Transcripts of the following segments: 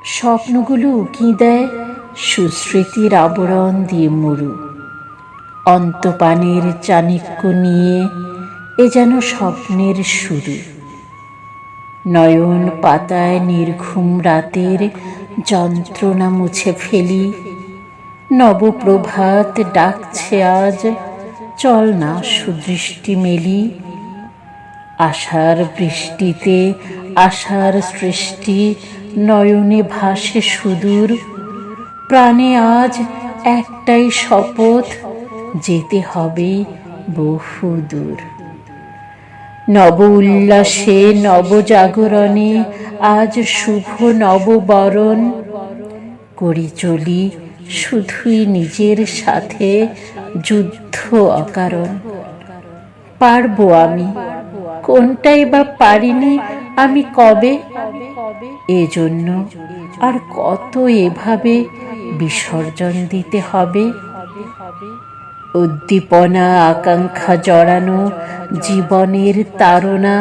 স্বপ্নগুলো উকি দেয় সুস্মৃতির আবরণ দিয়ে মুড়ু। অন্তপানের চাণক্য নিয়ে এ যেন স্বপ্নের শুরু। নয়ন পাতায় নির্ঘুম রাতের যন্ত্রণা মুছে ফেলি। নবপ্রভাত ডাকছে আজ, চল না সুদৃষ্টি মেলি। আশার বৃষ্টিতে আশার সৃষ্টি নয়নে ভাসে সুদূর। প্রাণে আজ একটাই শপথ, যেতে হবে বহুদূর। নব উল্লাসে নবজাগরণে আজ শুভ নববরণ। করি চলি শুধুই নিজের সাথে যুদ্ধ অকারণ। পারবো আমি, কোনটাই বা পারিনি আমি কবে। এজন্য আর কত এভাবে বিসর্জন দিতে হবে। উদ্দীপনা আকাঙ্ক্ষা জড়ানো জীবনের তাড়না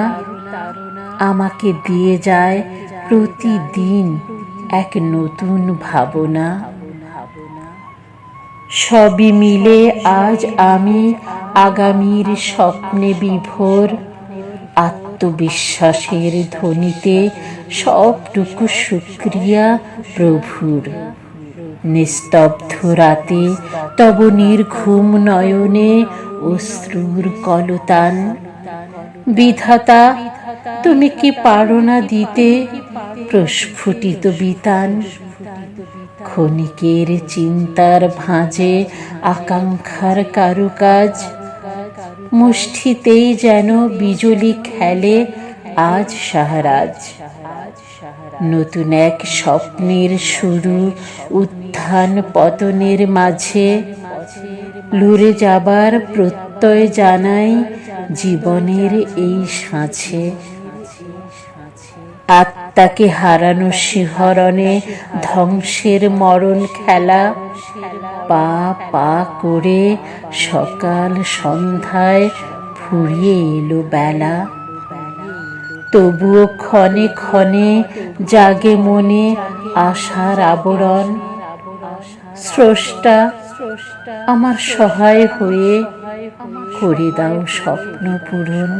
আমাকে দিয়ে যায় প্রতিদিন এক নতুন ভাবনা। সবই মিলে আজ আমি আগামীর স্বপ্নে বিভোর। আত্মবিশ্বাসের ধ্বনিতে সবটুকু শুকরিয়া প্রভুর। নিস্তব্ধ রাতে তব নির্ঘুম নয়নে অশ্রুর কলতান। বিধাতা, তুমি কি পারো না দিতে প্রস্ফুটিত বিতান। ক্ষণিকের চিন্তার ভাঁজে আকাঙ্ক্ষার কারুকাজ। মুষ্টিতেই যেন বিজলি খেলে আজ সাহারাজ। নতুন এক স্বপ্নের শুরু উত্থান পতনের মাঝে। লুড়ে যাবার প্রত্যয় জানাই জীবনের এই সাঁঝে। আত্মাকে হারানো শিহরণে ধ্বংসের মরণ খেলা। পা পা করে সকাল সন্ধ্যায় ফুরিয়ে এলো বেলা। তবুও ক্ষণে ক্ষণে জাগে মনে আশার আবরণ। স্রষ্টা, আমার সহায় হয়ে করে দাও স্বপ্ন পূরণ।